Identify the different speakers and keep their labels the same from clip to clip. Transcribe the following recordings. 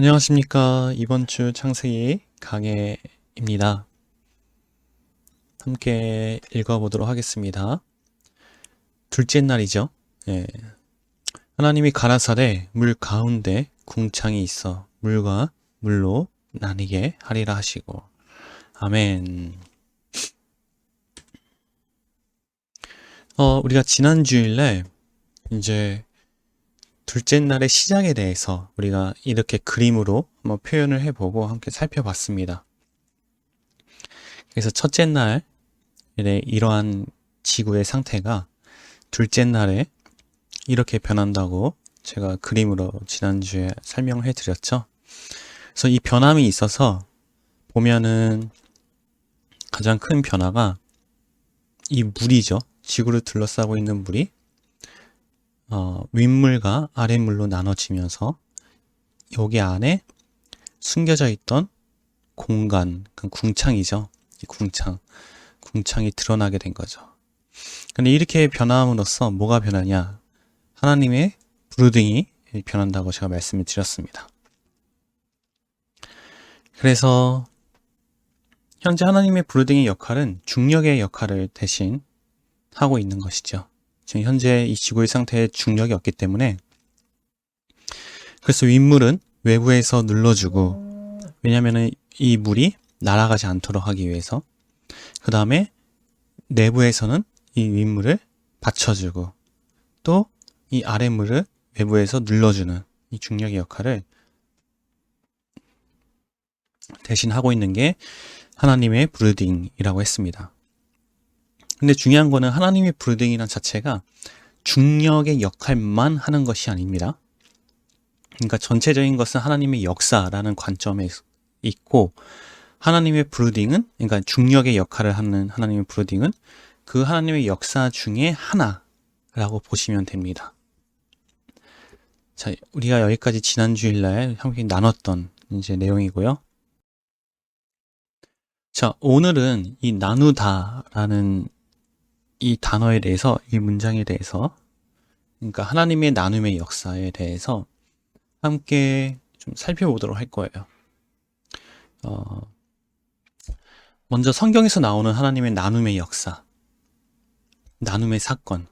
Speaker 1: 안녕하십니까. 이번 주 창세기 강해입니다. 함께 읽어보도록 하겠습니다. 둘째 날이죠. 예. 하나님이 가라사대 물 가운데 궁창이 있어 물과 물로 나뉘게 하리라 하시고. 아멘. 우리가 지난 주일에 이제 둘째 날의 시작에 대해서 우리가 이렇게 그림으로 한번 표현을 해보고 함께 살펴봤습니다. 그래서 첫째 날에 이러한 지구의 상태가 둘째 날에 이렇게 변한다고 제가 그림으로 지난주에 설명을 해드렸죠. 그래서 이 변함이 있어서 보면은 가장 큰 변화가 이 물이죠. 지구를 둘러싸고 있는 물이 윗물과 아랫물로 나눠지면서 여기 안에 숨겨져 있던 공간, 그 궁창이죠. 이 궁창이 드러나게 된 거죠. 근데 이렇게 변함으로써 뭐가 변하냐? 하나님의 부르등이 변한다고 제가 말씀을 드렸습니다. 그래서 현재 하나님의 부르등의 역할은 중력의 역할을 대신 하고 있는 것이죠. 지금 현재 이 지구의 상태에 중력이 없기 때문에, 그래서 윗물은 외부에서 눌러주고, 왜냐면은 이 물이 날아가지 않도록 하기 위해서, 그 다음에 내부에서는 이 윗물을 받쳐주고, 또 이 아랫물을 외부에서 눌러주는 이 중력의 역할을 대신 하고 있는 게 하나님의 브루딩이라고 했습니다. 근데 중요한 거는 하나님의 브루딩이란 자체가 중력의 역할만 하는 것이 아닙니다. 그러니까 전체적인 것은 하나님의 역사라는 관점에 있고, 하나님의 브루딩은, 그러니까 중력의 역할을 하는 하나님의 브루딩은 그 하나님의 역사 중에 하나라고 보시면 됩니다. 자, 우리가 여기까지 지난 주일날 함께 나눴던 이제 내용이고요. 자, 오늘은 이 나누다라는 이 단어에 대해서, 이 문장에 대해서, 그러니까 하나님의 나눔의 역사에 대해서 함께 좀 살펴보도록 할 거예요. 먼저 성경에서 나오는 하나님의 나눔의 역사, 나눔의 사건,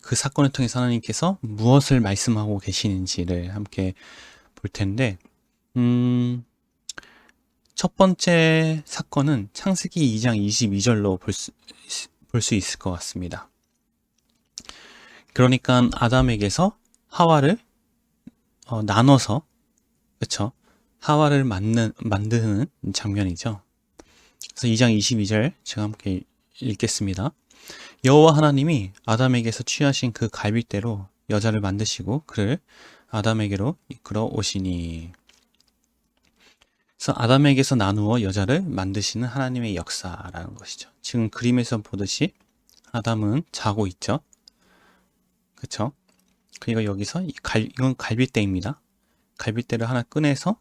Speaker 1: 그 사건을 통해서 하나님께서 무엇을 말씀하고 계시는지를 함께 볼 텐데, 첫 번째 사건은 창세기 2장 22절로 볼 수 있을 것 같습니다. 그러니까 아담에게서 하와를 나눠서, 그쵸? 하와를 만드는 장면이죠. 그래서 2장 22절 제가 함께 읽겠습니다. 여호와 하나님이 아담에게서 취하신 그 갈빗대로 여자를 만드시고 그를 아담에게로 이끌어 오시니. 그래서 아담에게서 나누어 여자를 만드시는 하나님의 역사라는 것이죠. 지금 그림에서 보듯이 아담은 자고 있죠. 그쵸? 그리고 여기서 이건 갈빗대입니다. 갈빗대를 하나 꺼내서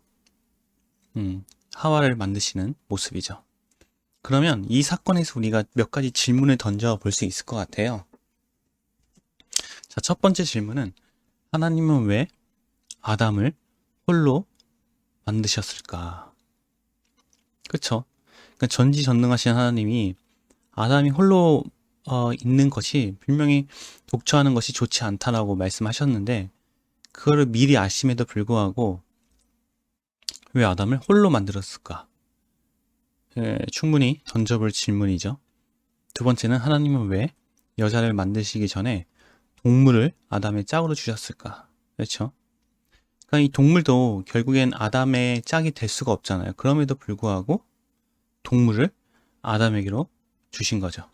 Speaker 1: 하와를 만드시는 모습이죠. 그러면 이 사건에서 우리가 몇 가지 질문을 던져 볼 수 있을 것 같아요. 자, 첫 번째 질문은 하나님은 왜 아담을 홀로 만드셨을까? 그쵸? 그러니까 전지전능하신 하나님이 아담이 홀로 있는 것이 분명히 독처하는 것이 좋지 않다라고 말씀하셨는데, 그거를 미리 아심에도 불구하고 왜 아담을 홀로 만들었을까? 충분히 던져볼 질문이죠. 두 번째는 하나님은 왜 여자를 만드시기 전에 동물을 아담의 짝으로 주셨을까? 그렇죠? 그러니까 이 동물도 결국엔 아담의 짝이 될 수가 없잖아요. 그럼에도 불구하고 동물을 아담에게로 주신 거죠.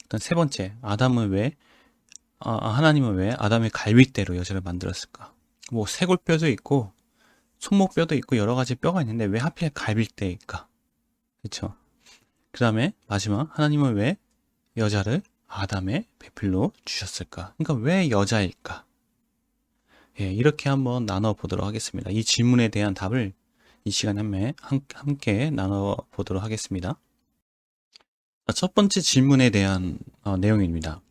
Speaker 1: 일단 세 번째, 하나님은 왜 아담의 갈빗대로 여자를 만들었을까? 뭐 쇄골뼈도 있고 손목뼈도 있고 여러 가지 뼈가 있는데 왜 하필 갈빗대일까? 그렇죠? 그 다음에 마지막, 하나님은 왜 여자를 아담의 배필로 주셨을까? 그러니까 왜 여자일까? 예, 이렇게 한번 나눠보도록 하겠습니다. 이 질문에 대한 답을 이 시간에 함께 나눠보도록 하겠습니다. 첫 번째 질문에 대한 내용입니다.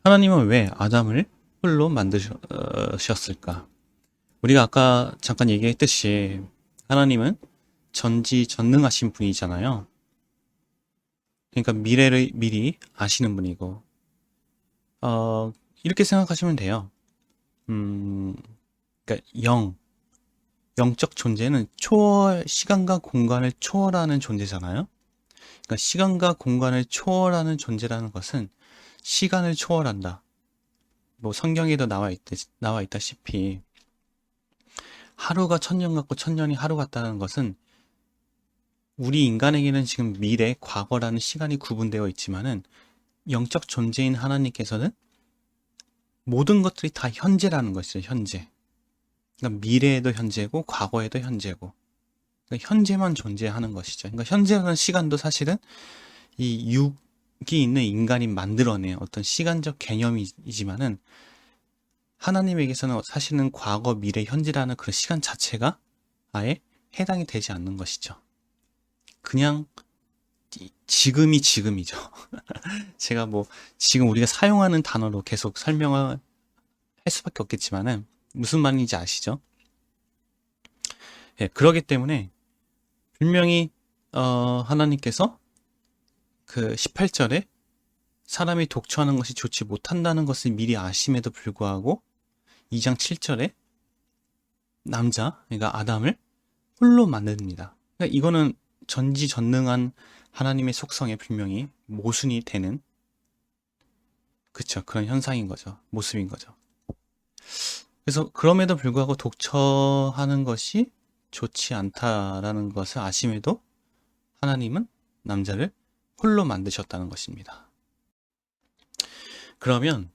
Speaker 1: 하나님은 왜 아담을 홀로 만드셨을까? 우리가 아까 잠깐 얘기했듯이 하나님은 전지전능하신 분이잖아요. 그러니까 미래를 미리 아시는 분이고, 이렇게 생각하시면 돼요. 그러니까 영적 존재는 시간과 공간을 초월하는 존재잖아요. 그러니까 시간과 공간을 초월하는 존재라는 것은 시간을 초월한다. 뭐 성경에도 나와 있다시피 하루가 천년 같고 천년이 하루 같다는 것은 우리 인간에게는 지금 미래, 과거라는 시간이 구분되어 있지만은 영적 존재인 하나님께서는 모든 것들이 다 현재라는 것이죠, 현재. 그러니까 미래에도 현재고 과거에도 현재고, 그러니까 현재만 존재하는 것이죠. 그러니까 현재라는 시간도 사실은 이 육이 있는 인간이 만들어낸 어떤 시간적 개념이지만은 하나님에게서는 사실은 과거, 미래, 현재라는 그런 시간 자체가 아예 해당이 되지 않는 것이죠. 그냥 지금이 지금이죠. 제가 뭐 지금 우리가 사용하는 단어로 계속 설명을 할 수밖에 없겠지만은 무슨 말인지 아시죠? 예, 그러기 때문에 분명히 하나님께서 그 18절에 사람이 독처하는 것이 좋지 못한다는 것을 미리 아심에도 불구하고 2장 7절에 그러니까 아담을 홀로 만듭니다. 그러니까 이거는 전지전능한 하나님의 속성에 분명히 모순이 되는, 그쵸, 그런 현상인 거죠. 모습인 거죠. 그래서 그럼에도 불구하고 독처하는 것이 좋지 않다라는 것을 아심에도 하나님은 남자를 홀로 만드셨다는 것입니다. 그러면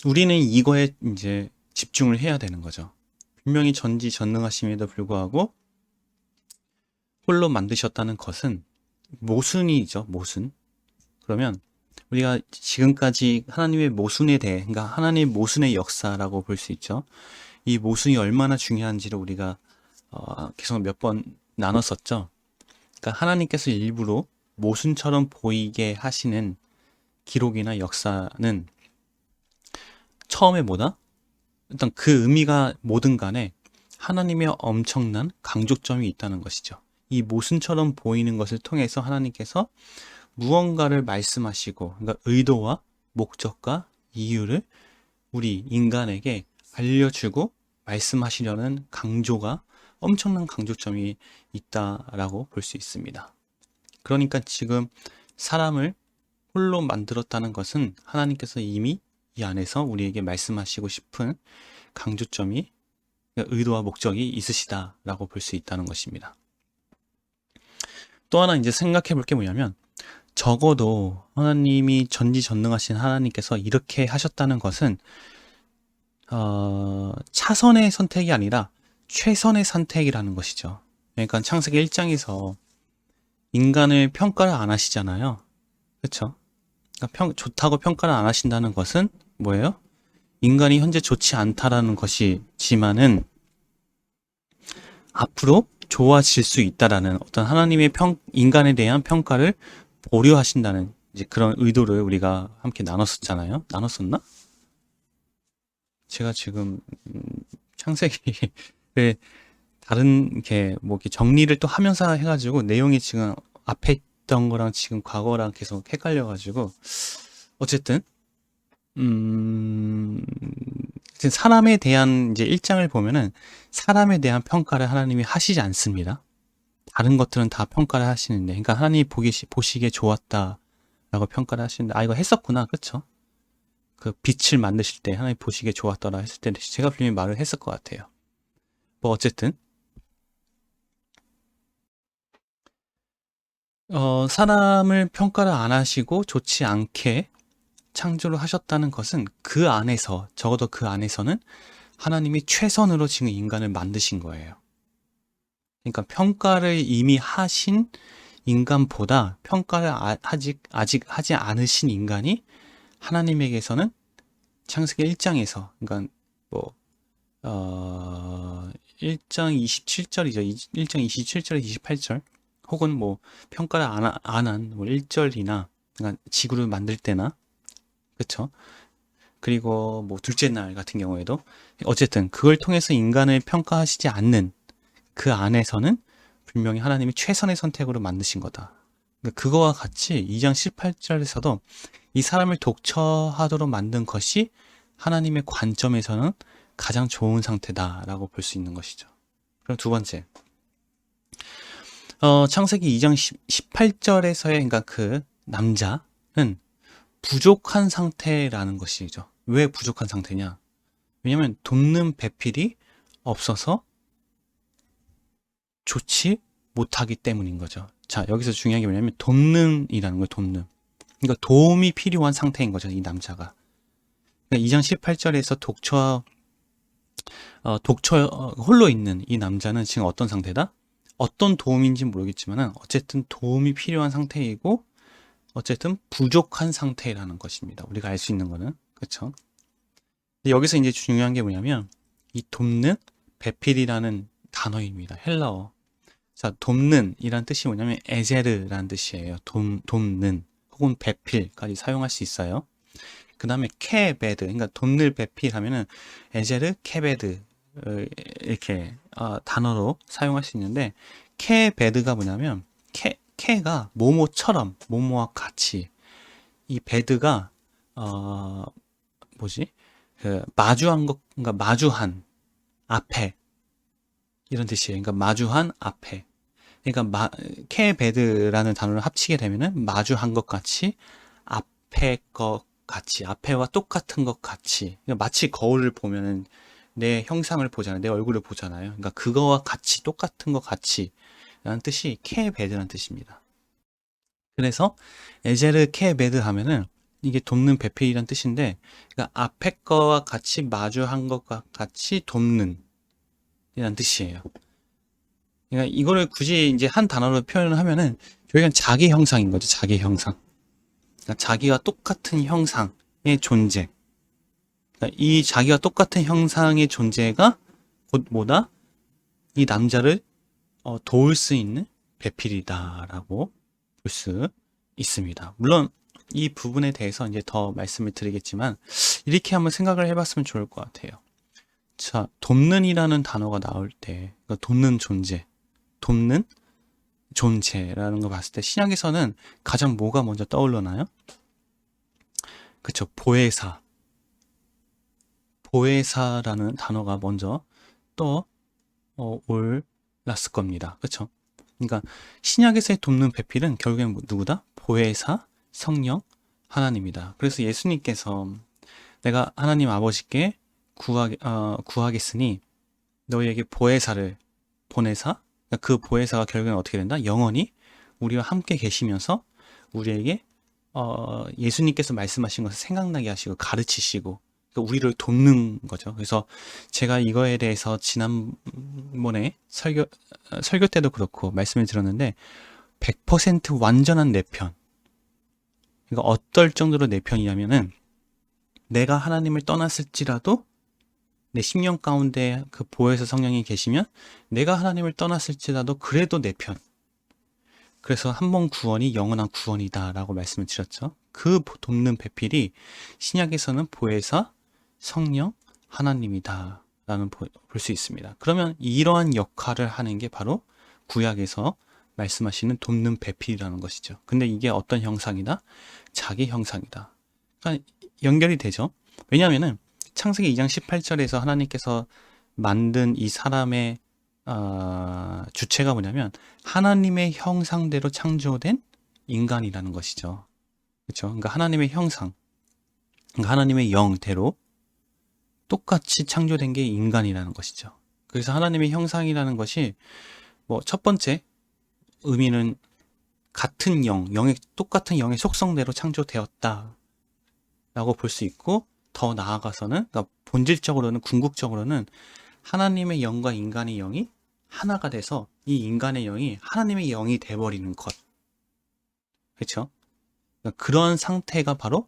Speaker 1: 우리는 이거에 이제 집중을 해야 되는 거죠. 분명히 전지전능하심에도 불구하고 홀로 만드셨다는 것은 모순이죠, 모순. 그러면 우리가 지금까지 하나님의 모순에 대해, 그러니까 하나님의 모순의 역사라고 볼 수 있죠. 이 모순이 얼마나 중요한지를 우리가 계속 몇 번 나눴었죠. 그러니까 하나님께서 일부러 모순처럼 보이게 하시는 기록이나 역사는 처음에 일단 그 의미가 뭐든 간에 하나님의 엄청난 강조점이 있다는 것이죠. 이 모순처럼 보이는 것을 통해서 하나님께서 무언가를 말씀하시고, 그러니까 의도와 목적과 이유를 우리 인간에게 알려주고 말씀하시려는 엄청난 강조점이 있다라고 볼 수 있습니다. 그러니까 지금 사람을 홀로 만들었다는 것은 하나님께서 이미 이 안에서 우리에게 말씀하시고 싶은 강조점이, 의도와 목적이 있으시다라고 볼 수 있다는 것입니다. 또 하나 이제 생각해 볼 게 뭐냐면, 적어도 하나님이 전지전능하신 하나님께서 이렇게 하셨다는 것은 차선의 선택이 아니라 최선의 선택이라는 것이죠. 그러니까 창세기 1장에서 인간을 평가를 안 하시잖아요. 그렇죠? 그러니까 좋다고 평가를 안 하신다는 것은 뭐예요? 인간이 현재 좋지 않다라는 것이지만은 앞으로 좋아질 수 있다라는 어떤 하나님의 인간에 대한 평가를 보류하신다는 이제 그런 의도를 우리가 함께 나눴었잖아요. 나눴었나? 제가 지금 창세기를 다른 이렇게 정리를 또 하면서 해가지고 내용이 지금 앞에 있던 거랑 지금 과거랑 계속 헷갈려가지고 어쨌든 사람에 대한 이제 1장을 보면은 사람에 대한 평가를 하나님이 하시지 않습니다. 다른 것들은 다 평가를 하시는데, 그러니까 하나님이 보시기에 좋았다라고 평가를 하시는데, 이거 했었구나, 그쵸? 그 빛을 만드실 때 하나님 보시기에 좋았더라 했을 때 제가 분명히 말을 했을 것 같아요. 뭐 어쨌든 사람을 평가를 안 하시고 좋지 않게 창조를 하셨다는 것은 적어도 그 안에서는 하나님이 최선으로 지금 인간을 만드신 거예요. 그러니까 평가를 이미 하신 인간보다 평가를 아직 하지 않으신 인간이 하나님에게서는 창세기 1장에서, 그러니까 1장 27절이죠. 1장 27절에 28절 혹은 평가를 안 한 1절이나, 그러니까 지구를 만들 때나, 그쵸? 그리고 뭐 둘째 날 같은 경우에도 어쨌든 그걸 통해서 인간을 평가하시지 않는 그 안에서는 분명히 하나님이 최선의 선택으로 만드신 거다. 그러니까 그거와 같이 2장 18절에서도 이 사람을 독처하도록 만든 것이 하나님의 관점에서는 가장 좋은 상태다라고 볼 수 있는 것이죠. 그럼 두 번째, 창세기 2장 18절에서의 그러니까 그 남자는 부족한 상태라는 것이죠. 왜 부족한 상태냐? 왜냐하면 돕는 배필이 없어서 좋지 못하기 때문인 거죠. 자, 여기서 중요한 게 뭐냐면 돕는이라는 거예요. 돕는. 그러니까 도움이 필요한 상태인 거죠. 이 남자가. 그러니까 2장 18절에서 홀로 있는 이 남자는 지금 어떤 상태다? 어떤 도움인지 모르겠지만 어쨌든 도움이 필요한 상태이고 어쨌든 부족한 상태라는 것입니다. 우리가 알 수 있는 거는. 그렇죠? 여기서 이제 중요한 게 뭐냐면 이 돕는 배필이라는 단어입니다. 헬라어. 자, 돕는 이란 뜻이 뭐냐면 에제르라는 뜻이에요. 돕는 혹은 배필까지 사용할 수 있어요. 그 다음에 케베드, 그러니까 돕는 배필 하면은 에제르, 케베드 이렇게 단어로 사용할 수 있는데 케베드가 뭐냐면 케가 뭐뭐처럼 뭐뭐와 같이 이 베드가 마주한 것, 그러니까 마주한 앞에 이런 뜻이에요. 그러니까 마주한 앞에. 그러니까 케베드라는 단어를 합치게 되면은 마주한 것 같이 앞에 것 같이 앞에와 똑같은 것 같이 그러니까 마치 거울을 보면은 내 형상을 보잖아요. 내 얼굴을 보잖아요. 그러니까 그거와 같이 똑같은 것 같이 라는 뜻이 케베드라는 뜻입니다. 그래서 에제르 케베드 하면은 이게 돕는 배필이라는 뜻인데 그러니까 앞에 거와 같이 마주한 것과 같이 돕는 이라는 뜻이에요. 그러니까 이거를 굳이 이제 한 단어로 표현을 하면은 결국엔 자기 형상인 거죠. 자기 형상. 그러니까 자기와 똑같은 형상의 존재. 그러니까 이 자기와 똑같은 형상의 존재가 곧 뭐다? 이 남자를 도울 수 있는 배필이다라고 볼 수 있습니다. 물론 이 부분에 대해서 이제 더 말씀을 드리겠지만 이렇게 한번 생각을 해봤으면 좋을 것 같아요. 자, 돕는이라는 단어가 나올 때 그러니까 돕는 존재, 돕는 존재라는 거 봤을 때 신약에서는 가장 뭐가 먼저 떠올르나요? 그쵸, 보혜사. 보혜사라는 단어가 먼저 올랐을 겁니다. 그쵸? 그러니까 신약에서의 돕는 배필은 결국엔 누구다? 보혜사, 성령, 하나님이다. 그래서 예수님께서 내가 하나님 아버지께 구하겠으니 너희에게 보혜사를 보내사 그 보혜사가 결국엔 어떻게 된다? 영원히 우리와 함께 계시면서 우리에게 예수님께서 말씀하신 것을 생각나게 하시고 가르치시고 그러니까 우리를 돕는 거죠. 그래서 제가 이거에 대해서 지난번에 설교 때도 그렇고 말씀을 드렸는데 100% 완전한 내 편. 그러니까 어떨 정도로 내 편이냐면은 내가 하나님을 떠났을지라도 내 심령 가운데 그 보혜사 성령이 계시면 내가 하나님을 떠났을지라도 그래도 내 편. 그래서 한 번 구원이 영원한 구원이다라고 말씀을 드렸죠. 그 돕는 배필이 신약에서는 보혜사, 성령, 하나님이다 라는 볼 수 있습니다. 그러면 이러한 역할을 하는 게 바로 구약에서 말씀하시는 돕는 배필이라는 것이죠. 근데 이게 어떤 형상이다? 자기 형상이다. 그러니까 연결이 되죠. 왜냐하면은 창세기 2장 18절에서 하나님께서 만든 이 사람의 주체가 뭐냐면 하나님의 형상대로 창조된 인간이라는 것이죠. 그렇죠? 그러니까 하나님의 형상, 그러니까 하나님의 영대로 똑같이 창조된 게 인간이라는 것이죠. 그래서 하나님의 형상이라는 것이 뭐 첫 번째 의미는 같은 똑같은 영의 속성대로 창조되었다 라고 볼 수 있고 더 나아가서는 그러니까 본질적으로는 궁극적으로는 하나님의 영과 인간의 영이 하나가 돼서 이 인간의 영이 하나님의 영이 돼버리는 것. 그렇죠? 그러니까 그런 상태가 바로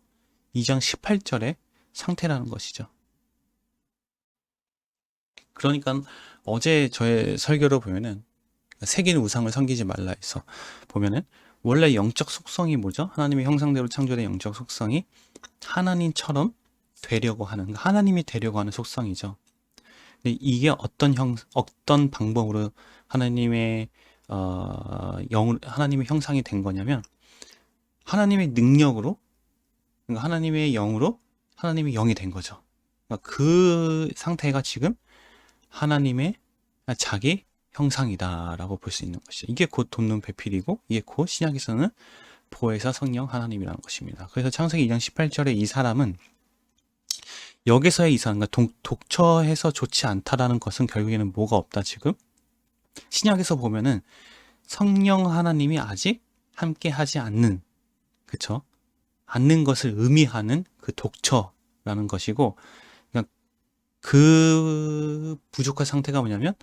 Speaker 1: 2장 18절의 상태라는 것이죠. 그러니까 어제 저의 설교로 보면은 새긴 우상을 섬기지 말라 해서 보면은 원래 영적 속성이 뭐죠? 하나님의 형상대로 창조된 영적 속성이 하나님처럼 되려고 하는, 그러니까 하나님이 되려고 하는 속성이죠. 근데 이게 어떤 방법으로 하나님의 하나님의 형상이 된 거냐면 하나님의 능력으로, 그러니까 하나님의 영으로 하나님의 영이 된 거죠. 그러니까 그 상태가 지금 하나님의 자기 형상이다라고 볼 수 있는 것이죠. 이게 곧 돕는 배필이고 이게 곧 신약에서는 보혜사 성령 하나님이라는 것입니다. 그래서 창세기 2장 18절에 이 사람은 여기서의 이 사람, 그러니까 독처해서 좋지 않다라는 것은 결국에는 뭐가 없다 지금? 신약에서 보면은 성령 하나님이 아직 함께 하지 않는, 그쵸? 않는 것을 의미하는 그 독처라는 것이고, 그러니까 그 부족한 상태가 뭐냐면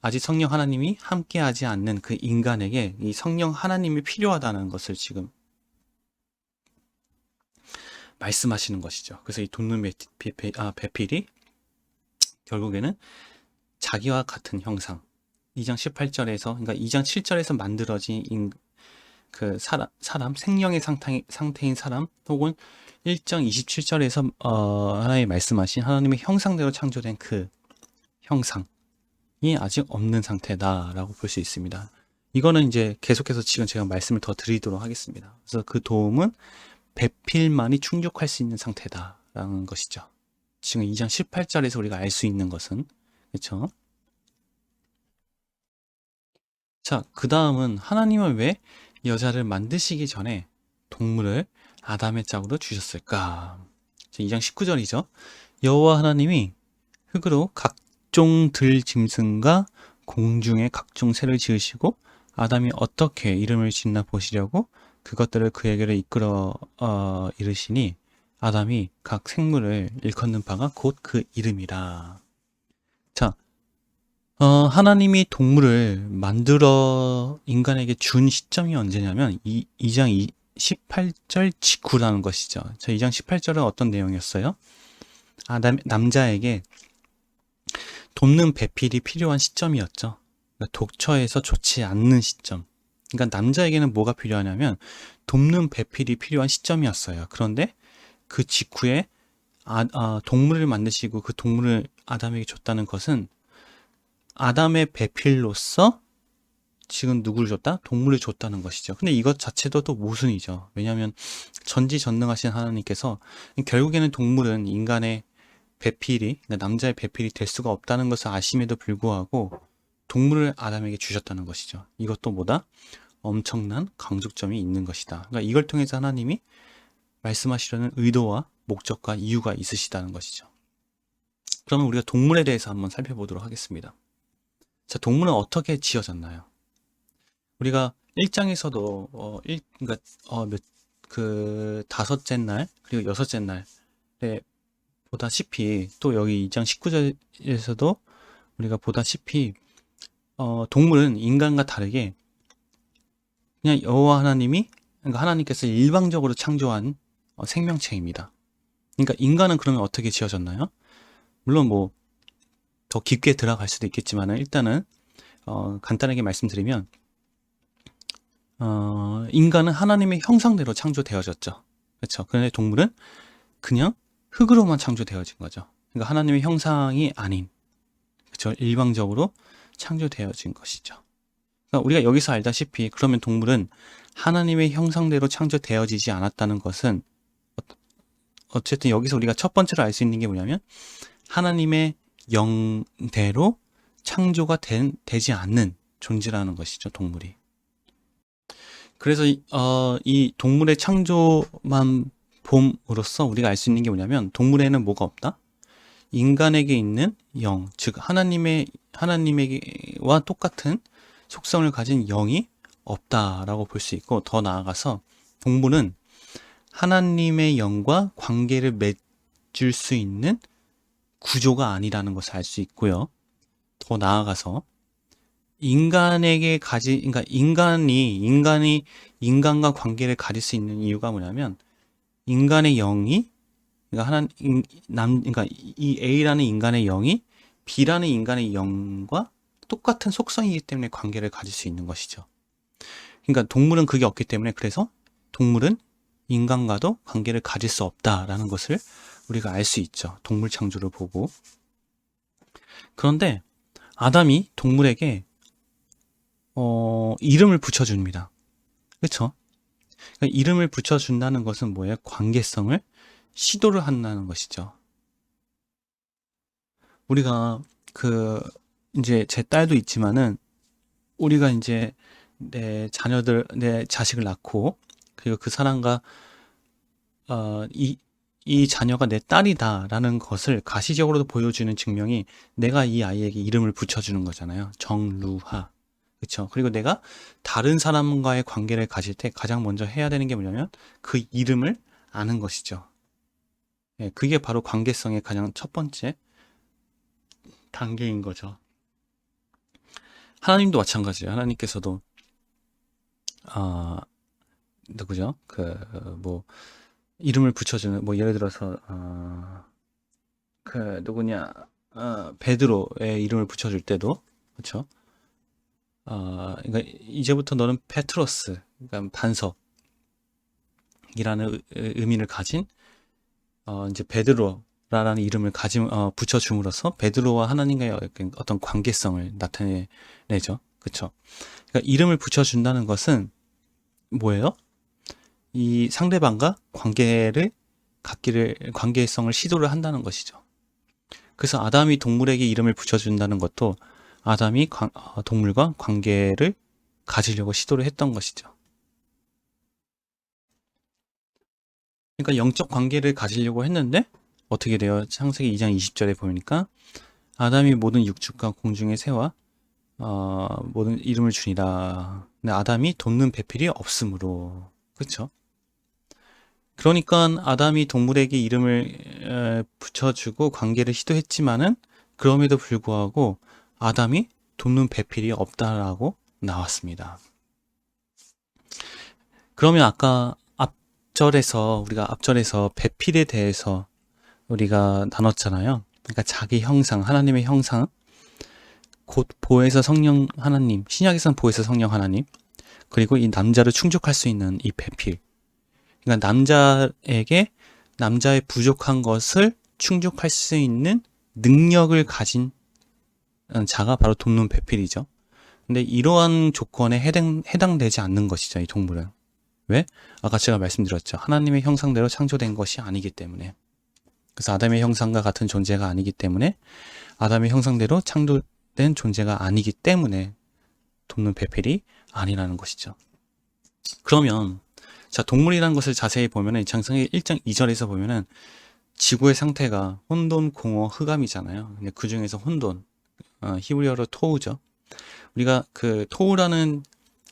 Speaker 1: 아직 성령 하나님이 함께 하지 않는 그 인간에게 이 성령 하나님이 필요하다는 것을 지금 말씀하시는 것이죠. 그래서 이 돕는 배필이 결국에는 자기와 같은 형상, 2장 18절에서, 그러니까 2장 7절에서 만들어진 그 사람, 생명의 상태인 사람, 혹은 1장 27절에서 하나님이 말씀하신 하나님의 형상대로 창조된 그 형상이 아직 없는 상태다라고 볼 수 있습니다. 이거는 이제 계속해서 지금 제가 말씀을 더 드리도록 하겠습니다. 그래서 그 도움은 배필만이 충족할 수 있는 상태다라는 것이죠. 지금 2장 18절에서 우리가 알 수 있는 것은, 그렇죠? 자, 그 다음은 하나님은 왜 여자를 만드시기 전에 동물을 아담의 짝으로 주셨을까? 2장 19절이죠. 여호와 하나님이 흙으로 각종 들짐승과 공중의 각종 새를 지으시고 아담이 어떻게 이름을 짓나 보시려고 그것들을 그에게로 이끌어 이르시니 아담이 각 생물을 일컫는 바가 곧 그 이름이라. 자, 하나님이 동물을 만들어 인간에게 준 시점이 언제냐면 2장 18절 직후라는 것이죠. 자, 2장 18절은 어떤 내용이었어요? 남자에게 돕는 배필이 필요한 시점이었죠. 그러니까 독처에서 좋지 않는 시점. 그러니까 남자에게는 뭐가 필요하냐면 돕는 배필이 필요한 시점이었어요. 그런데 그 직후에 동물을 만드시고 그 동물을 아담에게 줬다는 것은 아담의 배필로서 지금 누구를 줬다? 동물을 줬다는 것이죠. 근데 이것 자체도 또 모순이죠. 왜냐하면 전지전능하신 하나님께서 결국에는 동물은 인간의 배필이, 그러니까 남자의 배필이 될 수가 없다는 것을 아심에도 불구하고 동물을 아담에게 주셨다는 것이죠. 이것도 뭐다? 엄청난 강조점이 있는 것이다. 그러니까 이걸 통해서 하나님이 말씀하시려는 의도와 목적과 이유가 있으시다는 것이죠. 그러면 우리가 동물에 대해서 한번 살펴보도록 하겠습니다. 자, 동물은 어떻게 지어졌나요? 우리가 1장에서도 다섯째 날 그리고 여섯째 날에 보다시피 또 여기 2장 19절에서도 우리가 보다시피 동물은 인간과 다르게 그냥 여호와 하나님이, 그러니까 하나님께서 일방적으로 창조한 생명체입니다. 그러니까 인간은 그러면 어떻게 지어졌나요? 물론 뭐 더 깊게 들어갈 수도 있겠지만 일단은 간단하게 말씀드리면 인간은 하나님의 형상대로 창조되어졌죠. 그렇죠? 그런데 동물은 그냥 흙으로만 창조되어진 거죠. 그러니까 하나님의 형상이 아닌, 그렇죠? 일방적으로 창조되어진 것이죠. 그러니까 우리가 여기서 알다시피 그러면 동물은 하나님의 형상대로 창조되어지지 않았다는 것은 어쨌든 여기서 우리가 첫 번째로 알 수 있는 게 뭐냐면 하나님의 영대로 창조가 되지 않는 존재라는 것이죠, 동물이. 그래서 이 동물의 창조만 봄으로써 우리가 알 수 있는 게 뭐냐면 동물에는 뭐가 없다? 인간에게 있는 영, 즉 하나님에게와 똑같은 속성을 가진 영이 없다라고 볼 수 있고, 더 나아가서 동물은 하나님의 영과 관계를 맺을 수 있는 구조가 아니라는 것을 알 수 있고요. 더 나아가서 그러니까 인간이 인간과 관계를 가질 수 있는 이유가 뭐냐면 인간의 영이, 그러니까 그러니까 이 A라는 인간의 영이 B라는 인간의 영과 똑같은 속성이기 때문에 관계를 가질 수 있는 것이죠. 그러니까 동물은 그게 없기 때문에, 그래서 동물은 인간과도 관계를 가질 수 없다라는 것을 우리가 알 수 있죠. 동물 창조를 보고. 그런데 아담이 동물에게 이름을 붙여줍니다. 그렇죠? 그러니까 이름을 붙여준다는 것은 뭐예요? 관계성을 시도를 한다는 것이죠. 우리가 이제 제 딸도 있지만은 우리가 이제 내 자식을 낳고 그리고 그 사람과 이 자녀가 내 딸이다라는 것을 가시적으로도 보여주는 증명이 내가 이 아이에게 이름을 붙여주는 거잖아요. 정루하. 그렇죠? 그리고 내가 다른 사람과의 관계를 가질 때 가장 먼저 해야 되는 게 뭐냐면 그 이름을 아는 것이죠. 예, 그게 바로 관계성의 가장 첫 번째 단계인 거죠. 하나님도 마찬가지예요. 하나님께서도 누구죠? 이름을 붙여주는 예를 들어서 누구냐? 베드로의 이름을 붙여줄 때도 그렇죠? 그러니까 이제부터 너는 페트로스, 그러니까 반석이라는 의미를 가진 이제 베드로라는 이름을 붙여줌으로써 베드로와 하나님과의 어떤 관계성을 나타내죠. 그렇죠? 그러니까 이름을 붙여준다는 것은 뭐예요? 이 상대방과 관계성을 시도를 한다는 것이죠. 그래서 아담이 동물에게 이름을 붙여준다는 것도 아담이 동물과 관계를 가지려고 시도를 했던 것이죠. 그러니까 영적 관계를 가지려고 했는데 어떻게 돼요? 창세기 2장 20절에 보니까 아담이 모든 육축과 공중의 새와 모든 이름을 주니라. 근데 아담이 돕는 배필이 없으므로. 그렇죠? 그러니까 아담이 동물에게 이름을 붙여주고 관계를 시도했지만은 그럼에도 불구하고 아담이 돕는 배필이 없다라고 나왔습니다. 그러면 아까 우리가 앞절에서 배필에 대해서 우리가 나눴잖아요. 그러니까 자기 형상, 하나님의 형상, 곧 보혜사 성령 하나님, 신약에서는 보혜사 성령 하나님, 그리고 이 남자를 충족할 수 있는 이 배필. 그러니까 남자의 부족한 것을 충족할 수 있는 능력을 가진 자가 바로 돕는 배필이죠. 근데 이러한 조건에 해당되지 않는 것이죠, 이 동물은. 왜? 아까 제가 말씀드렸죠. 하나님의 형상대로 창조된 것이 아니기 때문에. 그래서 아담의 형상과 같은 존재가 아니기 때문에 아담의 형상대로 창조된 존재가 아니기 때문에 돕는 배필이 아니라는 것이죠. 그러면 자, 동물이라는 것을 자세히 보면은 창세기 1장 2절에서 보면은 지구의 상태가 혼돈, 공허, 흑암이잖아요. 근데 그 중에서 혼돈, 히브리어로 토우죠. 우리가 토우라는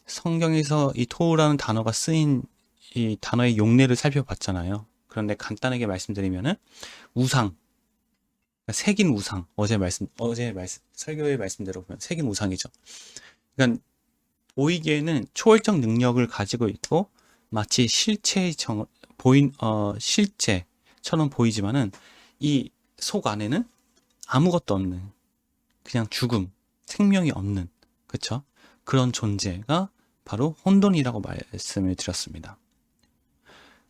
Speaker 1: 성경에서 이 토우라는 단어가 쓰인 이 단어의 용례를 살펴봤잖아요. 그런데 간단하게 말씀드리면은 우상, 그러니까 새긴 우상, 어제 설교의 말씀대로 보면 새긴 우상이죠. 그러니까 보이기에는 초월적 능력을 가지고 있고 마치 실체처럼 보이지만은 이 속 안에는 아무것도 없는 그냥 죽음, 생명이 없는 그렇죠? 그런 존재가 바로 혼돈이라고 말씀을 드렸습니다.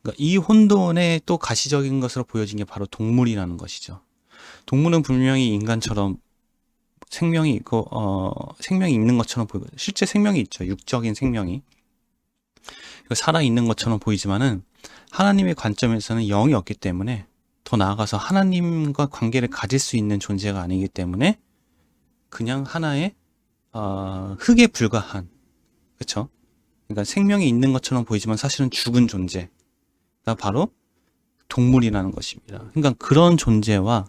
Speaker 1: 그러니까 이 혼돈의 또 가시적인 것으로 보여진 게 바로 동물이라는 것이죠. 동물은 분명히 인간처럼 생명이 있고 생명이 있는 것처럼 보이고 실제 생명이 있죠. 육적인 생명이 살아 있는 것처럼 보이지만은 하나님의 관점에서는 영이 없기 때문에 더 나아가서 하나님과 관계를 가질 수 있는 존재가 아니기 때문에 그냥 하나의 흙에 불과한 그렇죠? 그러니까 생명이 있는 것처럼 보이지만 사실은 죽은 존재가 바로 동물이라는 것입니다. 그러니까 그런 존재와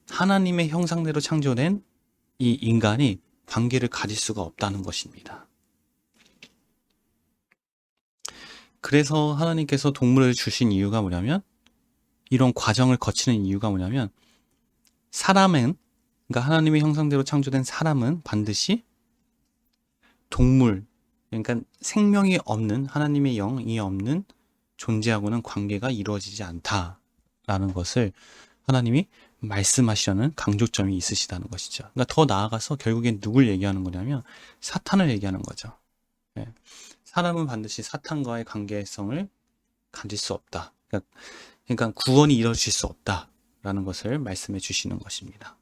Speaker 1: 하나님의 형상대로 창조된 이 인간이 관계를 가질 수가 없다는 것입니다. 그래서 하나님께서 동물을 주신 이유가 뭐냐면 이런 과정을 거치는 이유가 뭐냐면 사람은 그러니까 하나님의 형상대로 창조된 사람은 반드시 동물 그러니까 생명이 없는 하나님의 영이 없는 존재하고는 관계가 이루어지지 않다라는 것을 하나님이 말씀하시려는 강조점이 있으시다는 것이죠. 그러니까 더 나아가서 결국엔 누굴 얘기하는 거냐면 사탄을 얘기하는 거죠. 사람은 반드시 사탄과의 관계성을 가질 수 없다. 그러니까 그러니까 구원이 이루어질 수 없다라는 것을 말씀해 주시는 것입니다.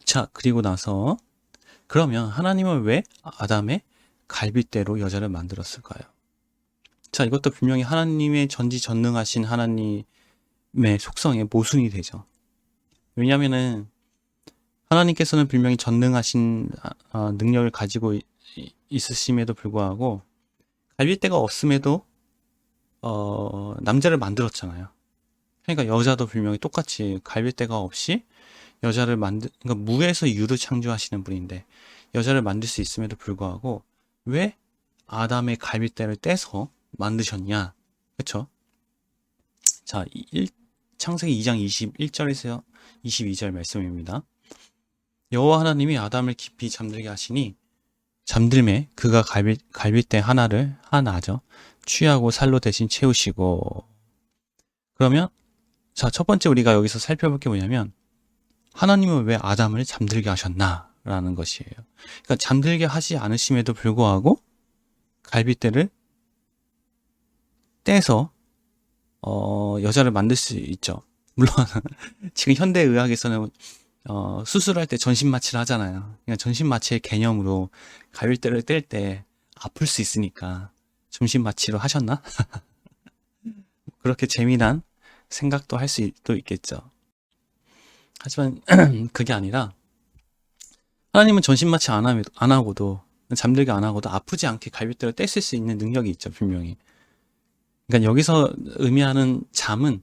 Speaker 1: 자, 그리고 나서 그러면 하나님은 왜 아담의 갈빗대로 여자를 만들었을까요? 자, 이것도 분명히 하나님의 전지전능하신 하나님의 속성에 모순이 되죠. 왜냐하면은 하나님께서는 분명히 전능하신 능력을 가지고 있으심에도 불구하고 갈빗대가 없음에도 남자를 만들었잖아요. 그러니까 여자도 분명히 똑같이 갈빗대가 없이 여자를 그러니까 무에서 유를 창조하시는 분인데 여자를 만들 수 있음에도 불구하고 왜 아담의 갈빗대를 떼서 만드셨냐? 그렇죠? 자, 창세기 2장 21절에서 22절 말씀입니다. 여호와 하나님이 아담을 깊이 잠들게 하시니 잠들매 그가 갈빗대 하나죠. 취하고 살로 대신 채우시고. 그러면 자, 첫 번째 우리가 여기서 살펴볼 게 뭐냐면 하나님은 왜 아담을 잠들게 하셨나라는 것이에요. 그러니까 잠들게 하지 않으심에도 불구하고 갈빗대를 떼서 여자를 만들 수 있죠. 물론 지금 현대 의학에서는 수술할 때 전신마취를 하잖아요. 그냥 전신마취의 개념으로 갈빗대를 뗄 때 아플 수 있으니까 전신마취로 하셨나? 그렇게 재미난 생각도 할 수도 있겠죠. 하지만 그게 아니라 하나님은 전신마취 안 하고도 잠들게 안 하고도 아프지 않게 갈빗대를 떼실 수 있는 능력이 있죠, 분명히. 그러니까 여기서 의미하는 잠은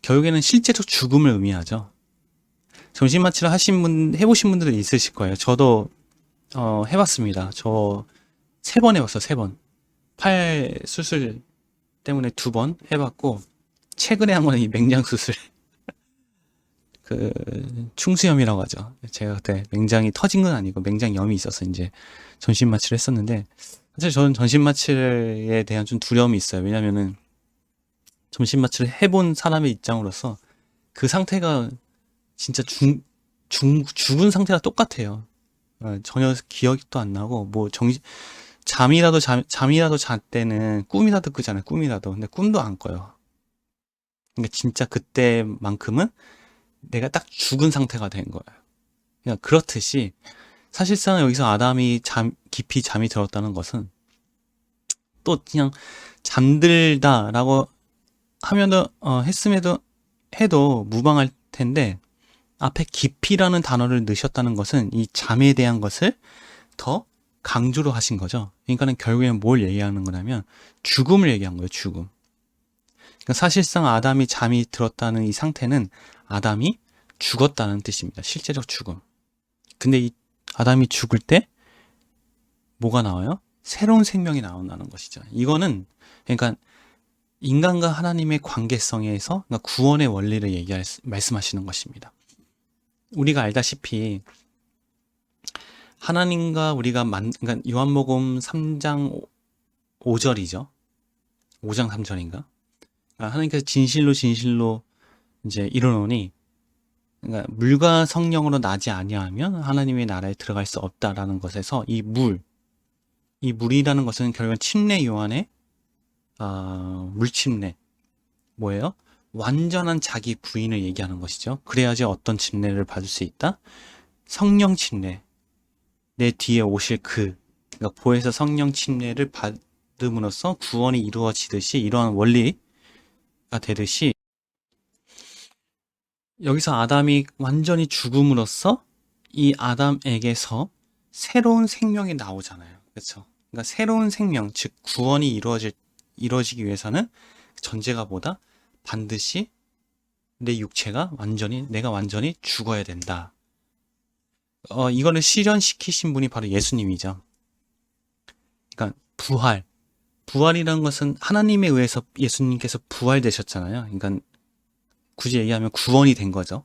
Speaker 1: 결국에는 실제적 죽음을 의미하죠. 전신마취를 해보신 분들도 있으실 거예요. 저도 해봤습니다. 저 3번 해봤어요. 3번. 팔 수술 때문에 2번 해봤고 최근에 한 번 이 맹장 수술 그 충수염이라고 하죠. 제가 그때 맹장이 터진 건 아니고 맹장염이 있어서 이제 전신마취를 했었는데 사실 저는 전신마취에 대한 좀 두려움이 있어요. 왜냐면은 전신마취를 해본 사람의 입장으로서 그 상태가 진짜 죽은 상태랑 똑같아요. 전혀 기억도 안 나고 뭐 잠이라도 잘 때는 꿈이라도 꾸잖아요. 꿈이라도. 근데 꿈도 안 꿔요. 그러니까 진짜 그때만큼은 내가 딱 죽은 상태가 된 거예요. 그냥 그렇듯이 사실상 여기서 아담이 깊이 잠이 들었다는 것은 또 그냥 잠들다라고 하면도 해도 무방할 텐데 앞에 깊이라는 단어를 넣으셨다는 것은 이 잠에 대한 것을 더 강조로 하신 거죠. 그러니까는 결국에는 뭘 얘기하는 거냐면 죽음을 얘기한 거예요. 죽음. 그러니까 사실상 아담이 잠이 들었다는 이 상태는 아담이 죽었다는 뜻입니다. 실제적 죽음. 근데 이 아담이 죽을 때 뭐가 나와요? 새로운 생명이 나온다는 것이죠. 이거는 그러니까 인간과 하나님의 관계성에서 그러니까 구원의 원리를 말씀하시는 것입니다. 우리가 알다시피 하나님과 우리가 그러니까 요한복음 3장 5절이죠. 5장 3절인가? 하나님께서 진실로 이제 이르노니 그러니까 물과 성령으로 나지 아니하면 하나님의 나라에 들어갈 수 없다라는 것에서 이 물이라는 것은 결국은 침례 요한의 물침례 뭐예요? 완전한 자기 부인을 얘기하는 것이죠. 그래야지 어떤 침례를 받을 수 있다? 성령 침례. 내 뒤에 오실 그러니까 보혜사 성령 침례를 받음으로써 구원이 이루어지듯이 이러한 원리가 되듯이 여기서 아담이 완전히 죽음으로써 이 아담에게서 새로운 생명이 나오잖아요. 그렇죠? 그러니까 새로운 생명, 즉 구원이 이루어지기 위해서는 전제가 뭐다? 반드시 내가 완전히 죽어야 된다. 이거를 실현시키신 분이 바로 예수님이죠. 그러니까 부활이라는 것은 하나님에 의해서 예수님께서 부활되셨잖아요. 그러니까 굳이 얘기하면 구원이 된 거죠.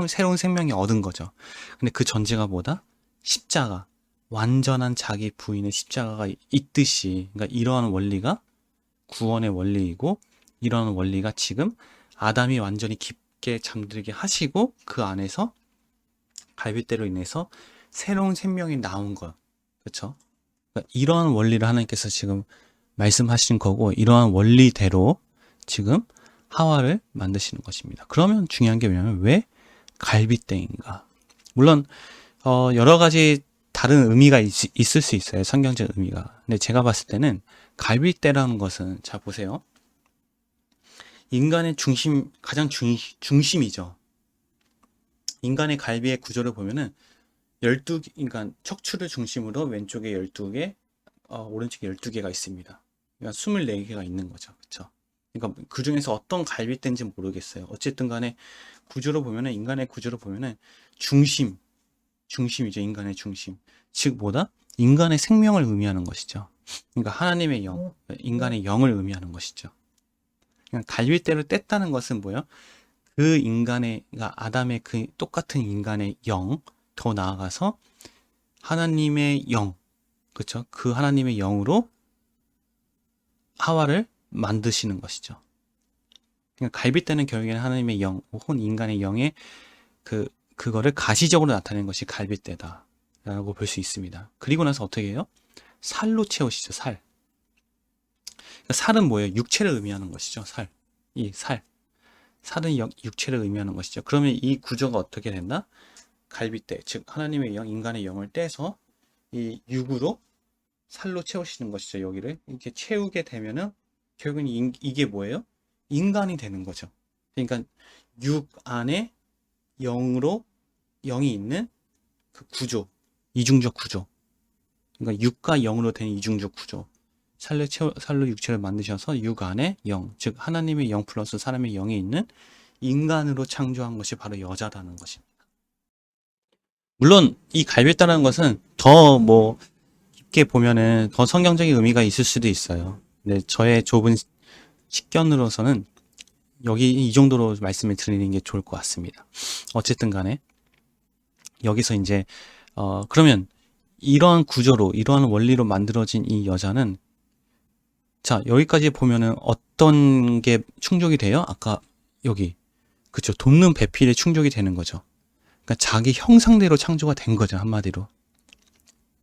Speaker 1: 새로운 생명이 얻은 거죠. 근데 그 전제가 뭐다? 십자가. 완전한 자기 부인의 십자가가 있듯이, 그러니까 이러한 원리가 구원의 원리이고, 이러한 원리가 지금 아담이 완전히 깊게 잠들게 하시고, 그 안에서 갈빗대로 인해서 새로운 생명이 나온 것. 그렇죠? 그러니까 이러한 원리를 하나님께서 지금 말씀하신 거고, 이러한 원리대로 지금 하와를 만드시는 것입니다. 그러면 중요한 게 뭐냐면 왜 갈빗대인가? 물론 여러 가지 다른 의미가 있을 수 있어요. 성경적 의미가. 근데 제가 봤을 때는 갈빗대라는 것은, 자 보세요. 인간의 가장 중심이죠. 인간의 갈비의 구조를 보면은 12개, 그러니까 척추를 중심으로 왼쪽에 12개, 오른쪽에 12개가 있습니다. 그러니까 24개가 있는 거죠. 그렇죠? 그러니까 그 중에서 어떤 갈빗대인지 모르겠어요. 어쨌든 간에 구조로 보면은, 인간의 구조로 보면은 중심이죠. 인간의 중심. 즉 뭐다? 인간의 생명을 의미하는 것이죠. 그러니까 하나님의 영, 인간의 영을 의미하는 것이죠. 그러니까 갈빗대를 뗐다는 것은 뭐예요? 그 인간의, 그러니까 아담의 그 똑같은 인간의 영, 더 나아가서 하나님의 영, 그렇죠? 그 하나님의 영으로 하와를 만드시는 것이죠. 그러니까 갈빗대는 결국에는 하나님의 영, 혹은 인간의 영의 그거를 가시적으로 나타내는 것이 갈빗대다라고 볼 수 있습니다. 그리고 나서 어떻게 해요? 살로 채우시죠. 살. 그러니까 살은 뭐예요? 육체를 의미하는 것이죠. 살. 이 살. 살은 육체를 의미하는 것이죠. 그러면 이 구조가 어떻게 된다? 갈빗대, 즉 하나님의 영, 인간의 영을 떼서 이 육으로 살로 채우시는 것이죠. 여기를 이렇게 채우게 되면은 결국은 이게 뭐예요? 인간이 되는 거죠. 그러니까 육 안에 영이 있는 그 구조, 이중적 구조. 그러니까 육과 영으로 된 이중적 구조. 살로 육체를 만드셔서 육 안에 영, 즉 하나님의 영 플러스 사람의 영이 있는 인간으로 창조한 것이 바로 여자라는 것입니다. 물론 이 갈빗대라는 것은 더 깊게 보면은 더 성경적인 의미가 있을 수도 있어요. 근데 저의 좁은 식견으로서는 여기 이 정도로 말씀을 드리는 게 좋을 것 같습니다. 어쨌든 간에 여기서 이제 그러면 이러한 구조로, 이러한 원리로 만들어진 이 여자는, 자 여기까지 보면은 어떤 게 충족이 돼요? 아까 여기, 그쵸, 돕는 배필에 충족이 되는 거죠. 그러니까 자기 형상대로 창조가 된 거죠, 한마디로.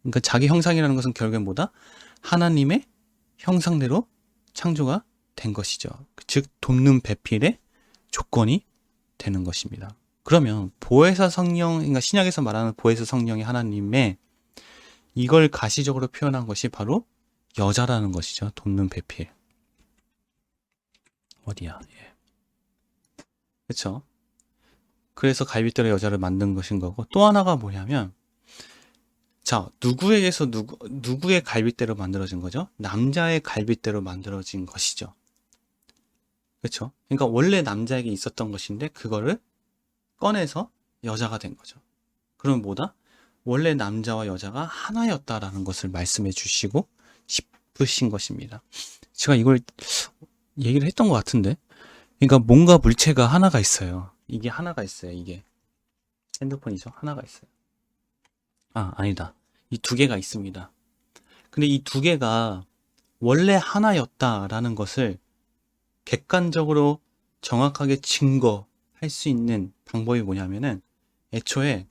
Speaker 1: 그러니까 자기 형상이라는 것은 결국엔 뭐다? 하나님의 형상대로 창조가 된 것이죠. 즉 돕는 배필의 조건이 되는 것입니다. 그러면 보혜사 성령, 그러니까 신약에서 말하는 보혜사 성령의 하나님의 이걸 가시적으로 표현한 것이 바로 여자라는 것이죠. 돕는 배필. 어디야? 예. 그렇죠? 그래서 갈빗대로 여자를 만든 것인 거고, 또 하나가 뭐냐면, 자 누구에게서 누구의 갈빗대로 만들어진 거죠? 남자의 갈빗대로 만들어진 것이죠. 그렇죠? 그러니까 원래 남자에게 있었던 것인데 그거를 꺼내서 여자가 된 거죠. 그럼 뭐다? 원래 남자와 여자가 하나였다라는 것을 말씀해 주시고 싶으신 것입니다. 제가 이걸 얘기를 했던 것 같은데, 그러니까 뭔가 물체가 하나가 있어요. 이게 하나가 있어요. 이게 핸드폰이죠. 하나가 있어요. 아니다. 이 두 개가 있습니다. 근데 이 두 개가 원래 하나였다라는 것을 객관적으로 정확하게 증거할 수 있는 방법이 뭐냐면은, 애초에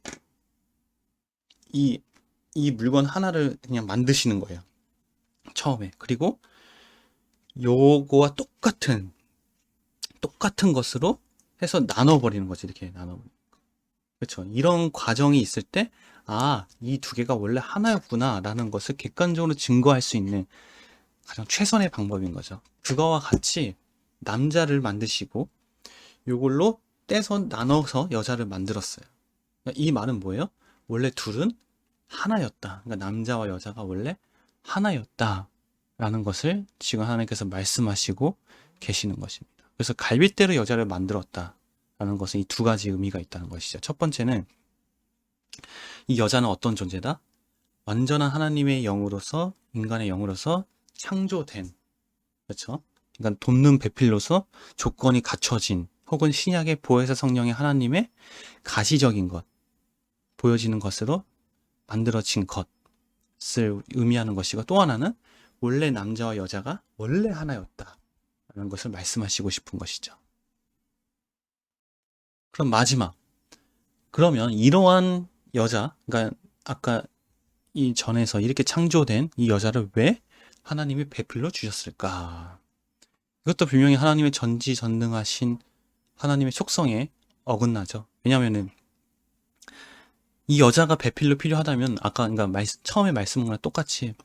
Speaker 1: 이 물건 하나를 그냥 만드시는 거예요. 처음에. 그리고 요거와 똑같은 것으로 해서 나눠버리는 거지. 이렇게 나눠버리는 거. 그렇죠. 이런 과정이 있을 때, 이 두 개가 원래 하나였구나 라는 것을 객관적으로 증거할 수 있는 가장 최선의 방법인 거죠. 그거와 같이 남자를 만드시고 요걸로 떼서 나눠서 여자를 만들었어요. 이 말은 뭐예요? 원래 둘은 하나였다. 그러니까 남자와 여자가 원래 하나였다 라는 것을 지금 하나님께서 말씀하시고 계시는 것입니다. 그래서 갈빗대로 여자를 만들었다 라는 것은 이 두 가지 의미가 있다는 것이죠. 첫 번째는 이 여자는 어떤 존재다? 완전한 하나님의 영으로서, 인간의 영으로서 창조된, 그렇죠? 그러니까 돕는 배필로서 조건이 갖춰진, 혹은 신약의 보혜사 성령의 하나님의 가시적인 것, 보여지는 것으로 만들어진 것을 의미하는 것이고, 또 하나는 원래 남자와 여자가 원래 하나였다 라는 것을 말씀하시고 싶은 것이죠. 그럼 마지막, 그러면 이러한 여자, 그러니까 아까 이 전에서 이렇게 창조된 이 여자를 왜 하나님이 배필로 주셨을까? 이것도 분명히 하나님의 전지전능하신 하나님의 속성에 어긋나죠. 왜냐하면은 이 여자가 배필로 필요하다면 아까 그러니까 처음에 말씀한 거랑 똑같이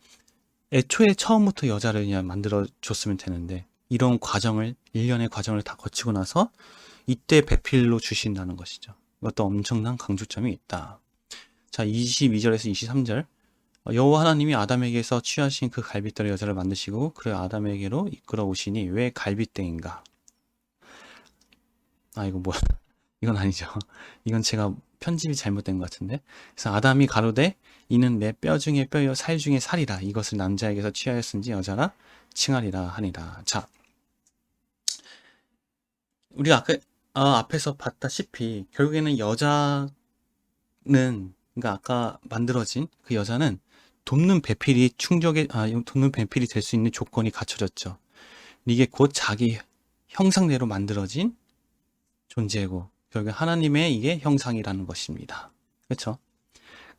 Speaker 1: 애초에 처음부터 여자를 그냥 만들어 줬으면 되는데 이런 과정을 일련의 과정을 다 거치고 나서 이때 배필로 주신다는 것이죠. 이것도 엄청난 강조점이 있다. 자, 22절에서 23절. 여호와 하나님이 아담에게서 취하신 그 갈빗대로 여자를 만드시고 그를 아담에게로 이끌어 오시니 왜 갈빗대인가? 아, 이거 뭐야? 이건 아니죠. 이건 제가 편집이 잘못된 것 같은데. 그래서 아담이 가로되 이는 내 뼈 중에 뼈요 살 중에 살이라. 이것을 남자에게서 취하였은지 여자라 칭하리라 하니라. 자, 우리가 앞에서 봤다시피 결국에는 여자는, 그러니까 아까 만들어진 그 여자는 돕는 배필이 돕는 배필이 될 수 있는 조건이 갖춰졌죠. 이게 곧 자기 형상대로 만들어진 존재고 결국 하나님의 이게 형상이라는 것입니다. 그렇죠?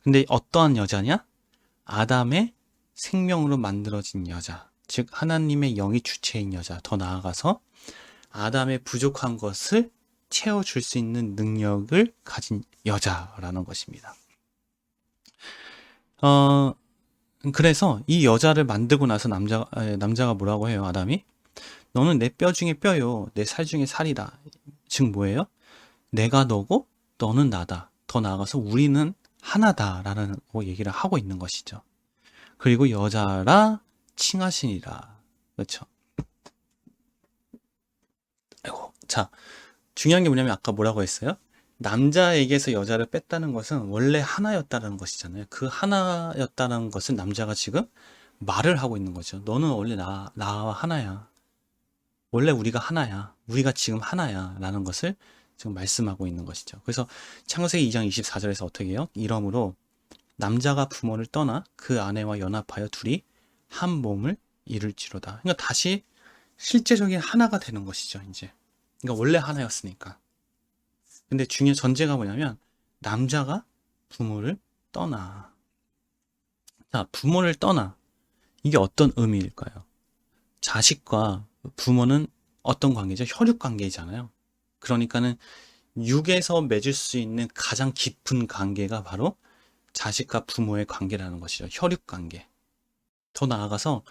Speaker 1: 근데 어떠한 여자냐? 아담의 생명으로 만들어진 여자, 즉 하나님의 영이 주체인 여자. 더 나아가서 아담의 부족한 것을 채워줄 수 있는 능력을 가진 여자라는 것입니다. 그래서 이 여자를 만들고 나서 남자가 뭐라고 해요? 아담이 너는 내 뼈 중에 뼈요 내 살 중에 살이다. 즉 뭐예요? 내가 너고 너는 나다. 더 나아가서 우리는 하나다라는 얘기를 하고 있는 것이죠. 그리고 여자라 칭하시니라. 그렇죠? 아이고, 자, 중요한 게 뭐냐면 아까 뭐라고 했어요? 남자에게서 여자를 뺐다는 것은 원래 하나였다는 것이잖아요. 그 하나였다는 것은 남자가 지금 말을 하고 있는 거죠. 너는 원래 나와 하나야. 원래 우리가 하나야. 우리가 지금 하나야. 라는 것을 지금 말씀하고 있는 것이죠. 그래서 창세기 2장 24절에서 어떻게 해요? 이러므로 남자가 부모를 떠나 그 아내와 연합하여 둘이 한 몸을 이룰지로다. 그러니까 다시 실제적인 하나가 되는 것이죠, 이제. 그러니까 원래 하나였으니까. 근데 중요한 전제가 뭐냐면 남자가 부모를 떠나. 자, 부모를 떠나. 이게 어떤 의미일까요? 자식과 부모는 어떤 관계죠? 혈육 관계잖아요. 그러니까는 육에서 맺을 수 있는 가장 깊은 관계가 바로 자식과 부모의 관계라는 것이죠. 혈육 관계. 더 나아가서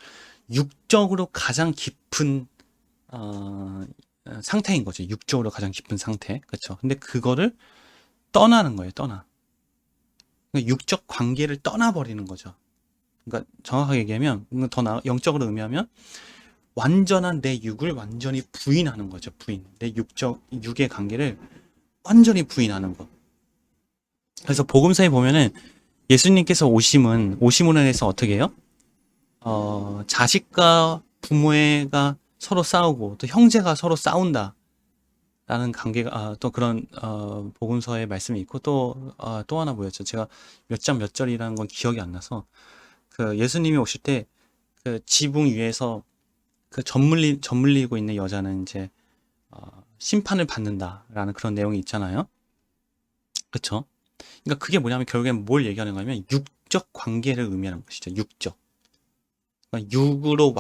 Speaker 1: 육적으로 가장 깊은 상태인 거죠. 육적으로 가장 깊은 상태. 그렇죠. 근데 그거를 떠나는 거예요. 그러니까 육적 관계를 떠나버리는 거죠. 그러니까 정확하게 얘기하면 영적으로 의미하면 완전한 내 육을 완전히 부인하는 거죠. 부인. 내 육의 관계를 완전히 부인하는 것. 그래서 복음서에 보면은 예수님께서 오심으로 인해서 어떻게 해요? 자식과 부모가 서로 싸우고 또 형제가 서로 싸운다. 라는 관계가 또 그런 복음서의 말씀이 있고 또 하나 뭐였죠? 제가 몇 장 몇 절이라는 건 기억이 안 나서 그 예수님이 오실 때 그 지붕 위에서 그 젖물리고 있는 여자는 이제 심판을 받는다라는 그런 내용이 있잖아요. 그렇죠? 그러니까 그게 뭐냐면 결국엔 뭘 얘기하는 거냐면 육적 관계를 의미하는 것이죠. 육적. 그러니까 육으로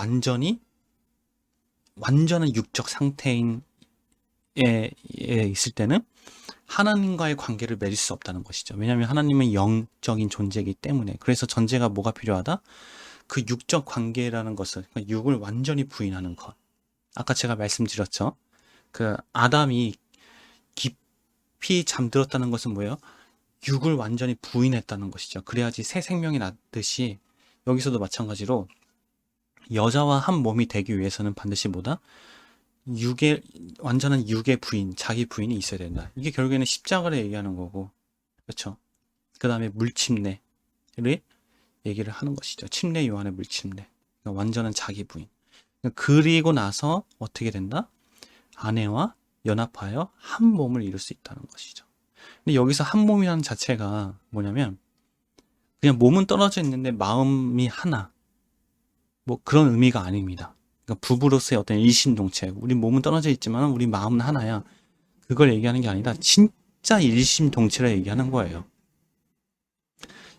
Speaker 1: 완전한 육적 상태인 에 있을 때는 하나님과의 관계를 맺을 수 없다는 것이죠. 왜냐하면 하나님은 영적인 존재이기 때문에. 그래서 전제가 뭐가 필요하다? 그 육적 관계라는 것을, 그러니까 육을 완전히 부인하는 것. 아까 제가 말씀드렸죠. 그 아담이 깊이 잠들었다는 것은 뭐예요? 육을 완전히 부인했다는 것이죠. 그래야지 새 생명이 났듯이 여기서도 마찬가지로 여자와 한 몸이 되기 위해서는 반드시 뭐다? 완전한 육의 부인, 자기 부인이 있어야 된다. 이게 결국에는 십자가를 얘기하는 거고, 그렇죠? 그 다음에 물침례를 얘기를 하는 것이죠. 침례 요한의 물침례. 그러니까 완전한 자기 부인. 그리고 나서 어떻게 된다? 아내와 연합하여 한 몸을 이룰 수 있다는 것이죠. 근데 여기서 한 몸이라는 자체가 뭐냐면 그냥 몸은 떨어져 있는데 마음이 하나. 뭐 그런 의미가 아닙니다. 그러니까 부부로서의 어떤 일심동체. 우리 몸은 떨어져 있지만 우리 마음은 하나야. 그걸 얘기하는 게 아니라 진짜 일심동체를 얘기하는 거예요.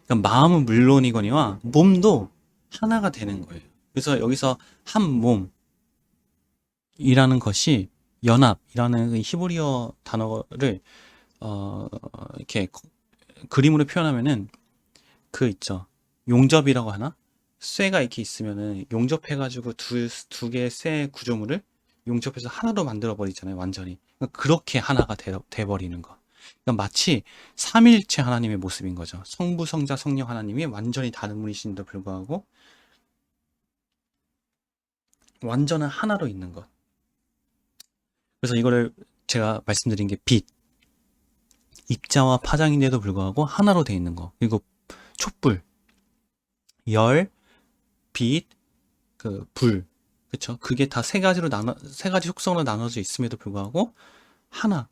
Speaker 1: 그러니까 마음은 물론이거니와 몸도 하나가 되는 거예요. 그래서 여기서 한 몸, 이라는 것이 연합이라는 히브리어 단어를 이렇게 그림으로 표현하면은 그 있죠. 용접이라고 하나? 쇠가 이렇게 있으면은 용접해가지고 두 개의 쇠 구조물을 용접해서 하나로 만들어 버리잖아요. 완전히. 그러니까 그렇게 하나가 돼 버리는 거. 그러니까 마치 삼위일체 하나님의 모습인 거죠. 성부, 성자, 성령 하나님이 완전히 다른 분이신데도 불구하고 완전한 하나로 있는 것. 그래서 이거를 제가 말씀드린 게 빛, 입자와 파장인데도 불구하고 하나로 돼 있는 거. 그리고 촛불, 열, 빛, 그 불, 그쵸? 그게 다 세 가지 속성으로 나눠져 있음에도 불구하고 하나,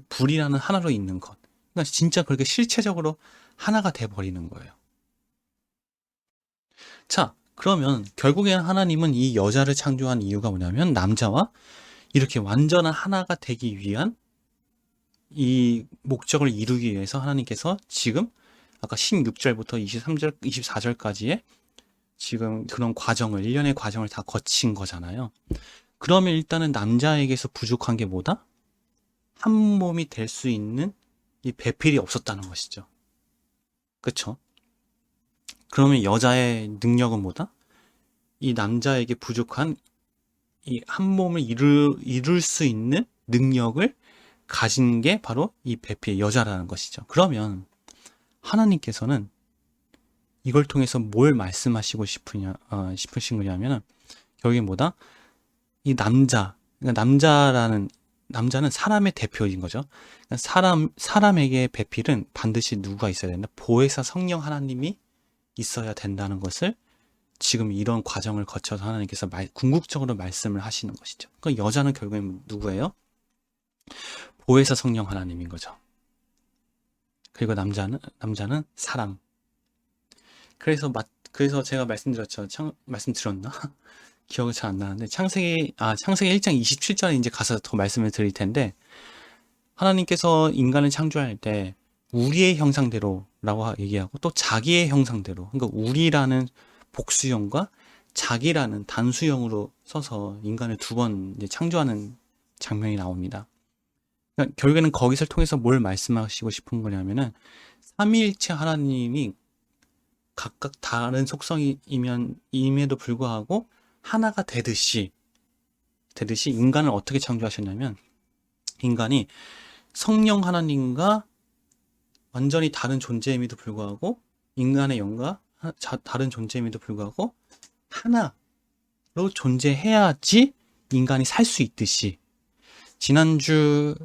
Speaker 1: 불이라는 하나로 있는 것. 그러니까 진짜 그렇게 실체적으로 하나가 돼 버리는 거예요. 자, 그러면 결국에는 하나님은 이 여자를 창조한 이유가 뭐냐면 남자와 이렇게 완전한 하나가 되기 위한 이 목적을 이루기 위해서 하나님께서 지금 아까 16절부터 23절, 24절까지의 지금 그런 과정을, 일련의 과정을 다 거친 거잖아요. 그러면 일단은 남자에게서 부족한 게 뭐다? 한 몸이 될 수 있는 이 배필이 없었다는 것이죠. 그쵸? 그러면 여자의 능력은 뭐다? 이 남자에게 부족한 이 한 몸을 이룰 수 있는 능력을 가진 게 바로 이 배필 여자라는 것이죠. 그러면 하나님께서는 이걸 통해서 뭘 말씀하시고 싶으신 거냐면은 결국에 뭐다? 이 그러니까 남자는 사람의 대표인 거죠. 그러니까 사람에게 배필은 반드시 누가 있어야 된다? 보혜사 성령 하나님이 있어야 된다는 것을 지금 이런 과정을 거쳐서 하나님께서 궁극적으로 말씀을 하시는 것이죠. 그러니까 여자는 결국엔 누구예요? 보혜사 성령 하나님인 거죠. 그리고 남자는 사람. 그래서 제가 말씀드렸나? 기억이 잘 안 나는데 창세기 1장 27절에 이제 가서 더 말씀을 드릴 텐데 하나님께서 인간을 창조할 때 우리의 형상대로라고 얘기하고 또 자기의 형상대로, 그러니까 우리라는 복수형과 자기라는 단수형으로 써서 인간을 두 번 창조하는 장면이 나옵니다. 그러니까 결국에는 거기서 통해서 뭘 말씀하시고 싶은 거냐면은 삼위일체 하나님이 각각 다른 속성임에도 불구하고 하나가 되듯이 인간을 어떻게 창조하셨냐면 인간이 성령 하나님과 완전히 다른 존재임에도 불구하고 인간의 영과 다른 존재임에도 불구하고 하나로 존재해야지 인간이 살 수 있듯이 지난주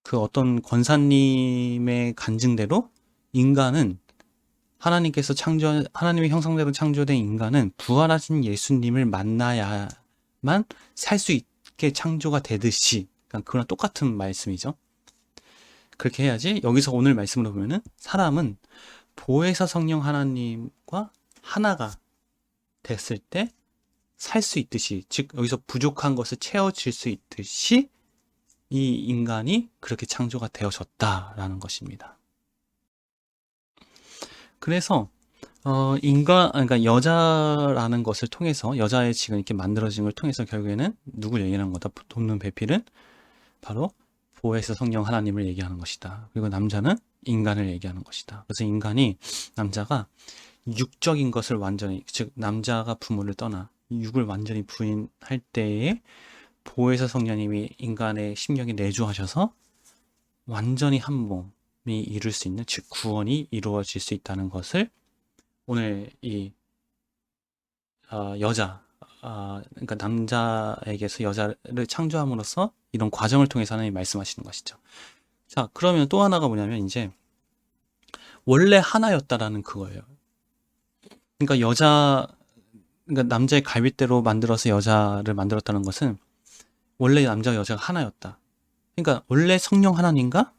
Speaker 1: 그 어떤 권사님의 간증대로 인간은 하나님의 형상대로 창조된 인간은 부활하신 예수님을 만나야만 살 수 있게 창조가 되듯이, 그러니까 그런 똑같은 말씀이죠. 그렇게 해야지 여기서 오늘 말씀으로 보면은 사람은 보혜사 성령 하나님과 하나가 됐을 때 살 수 있듯이, 즉 여기서 부족한 것을 채워질 수 있듯이 이 인간이 그렇게 창조가 되어졌다라는 것입니다. 그래서 그러니까 여자라는 것을 통해서 여자의 지금 이렇게 만들어진 걸 통해서 결국에는 누굴 얘기하는 거다? 돕는 배필은 바로 보혜사 성령 하나님을 얘기하는 것이다. 그리고 남자는 인간을 얘기하는 것이다. 그래서 남자가 육적인 것을 완전히, 즉 남자가 부모를 떠나 육을 완전히 부인할 때에 보혜사 성령님이 인간의 심령에 내주하셔서 완전히 한 몸이 이룰 수 있는, 즉 구원이 이루어질 수 있다는 것을 오늘 이 그러니까 남자에게서 여자를 창조함으로써 이런 과정을 통해서 하나님이 말씀하시는 것이죠. 자, 그러면 또 하나가 뭐냐면 이제 원래 하나였다라는 그거예요. 그러니까 남자의 갈빗대로 만들어서 여자를 만들었다는 것은 원래 남자와 여자가 하나였다. 그러니까 원래 성령 하나님과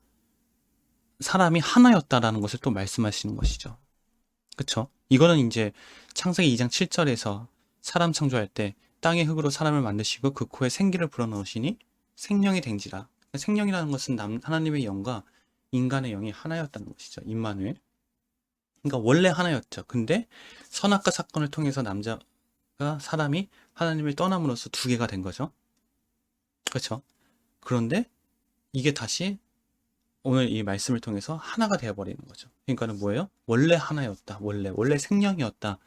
Speaker 1: 사람이 하나였다라는 것을 또 말씀하시는 것이죠. 그쵸? 이거는 이제 창세기 2장 7절에서 사람 창조할 때 땅의 흙으로 사람을 만드시고 그 코에 생기를 불어넣으시니 생명이 된지라. 생명이라는 것은 하나님의 영과 인간의 영이 하나였다는 것이죠. 임마누엘. 그러니까 원래 하나였죠. 근데 선악과 사건을 통해서 사람이 하나님을 떠남으로써 두 개가 된 거죠. 그렇죠? 그런데 이게 다시 오늘 이 말씀을 통해서 하나가 되어버리는 거죠. 그러니까는 뭐예요? 원래 하나였다. 원래 생명이었다.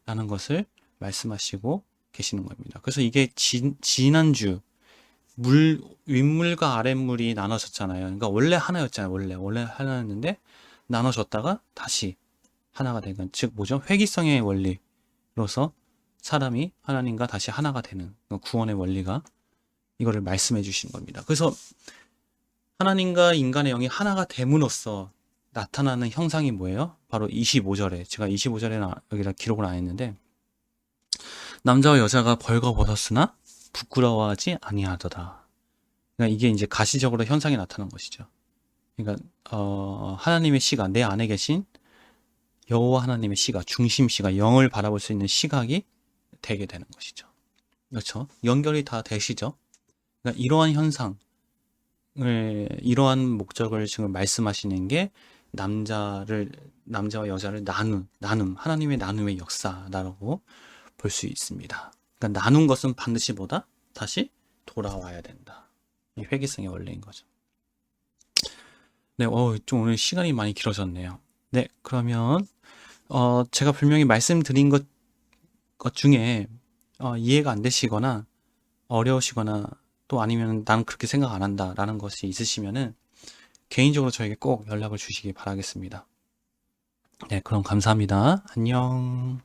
Speaker 1: 라는 것을 말씀하시고 계시는 겁니다. 그래서 이게 지난주 윗물과 아랫물이 나눠졌잖아요. 그러니까 원래 하나였잖아요. 원래 하나였는데 나눠졌다가 다시 하나가 된 건, 즉 뭐죠? 회귀성의 원리로서 사람이 하나님과 다시 하나가 되는 구원의 원리가 이거를 말씀해 주시는 겁니다. 그래서 하나님과 인간의 영이 하나가 됨으로써 나타나는 형상이 뭐예요? 바로 25절에, 제가 25절에 여기다 기록을 안 했는데, 남자와 여자가 벌거벗었으나 부끄러워하지 아니하더라. 그러니까 이게 이제 가시적으로 현상이 나타난 것이죠. 그러니까 하나님의 시각, 내 안에 계신 여호와 하나님의 시각, 중심시각, 영을 바라볼 수 있는 시각이 되게 되는 것이죠. 그렇죠? 연결이 다 되시죠? 그러니까 이러한 현상을, 이러한 목적을 지금 말씀하시는 게 남자와 여자를 나눔, 하나님의 나눔의 역사라고 볼 수 있습니다. 그러니까 나눈 것은 반드시 뭐다? 다시 돌아와야 된다. 이 회귀성의 원리인 거죠. 네, 좀 오늘 시간이 많이 길어졌네요. 네, 그러면 제가 분명히 말씀드린 것 중에 이해가 안 되시거나 어려우시거나 또 아니면 난 그렇게 생각 안 한다 라는 것이 있으시면은 개인적으로 저에게 꼭 연락을 주시기 바라겠습니다. 네, 그럼 감사합니다. 안녕.